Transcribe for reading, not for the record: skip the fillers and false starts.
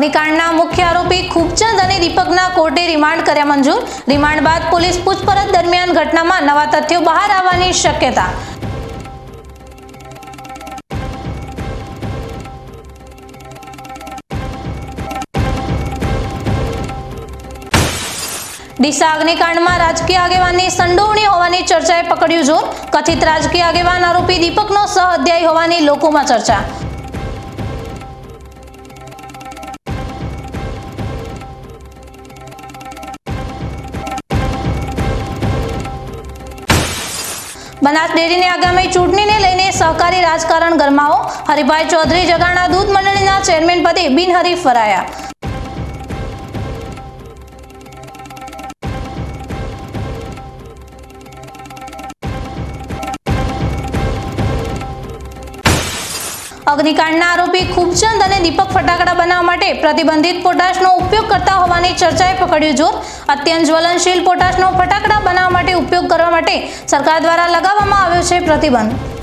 અગ્નિકાંડના મુખ્ય આરોપી ખૂબચંદ અને દીપકના કોર્ટે રિમાન્ડ કર્યા મંજૂર। રિમાન્ડ બાદ પોલીસ પૂછપરછ દરમિયાન ઘટનામાં નવા તથ્યો બહાર આવવાની શક્યતા। ડીસા અગ્નિકાંડમાં રાજકીય આગેવાનની સંડોવણી હોવાની ચર્ચાએ પકડ્યું જોર। કથિત રાજકીય આગેવાન આરોપી દીપકનો સહઅધ્યાયી હોવાની લોકોમાં ચર્ચા। બનાસ ડેરીની આગામી ચૂંટણીને લઈને સહકારી રાજકારણ ગરમાવો। હરિભાઈ ચૌધરી જગાણા દૂધ મંડળીના ચેરમેન પદે બિનહરીફ ફરાયા। અગ્નિકાંડના આરોપી ખૂબચંદ અને દીપક ફટાકડા બનાવવા માટે પ્રતિબંધિત પોટાશનો ઉપયોગ કરતા હોવાની ચર્ચાએ પકડ્યું જોર। અત્યંત જ્વલનશીલ પોટાશનો ફટાકડા બનાવવા માટે ઉપયોગ કરવા માટે સરકાર દ્વારા લગાવવામાં આવ્યો છે પ્રતિબંધ।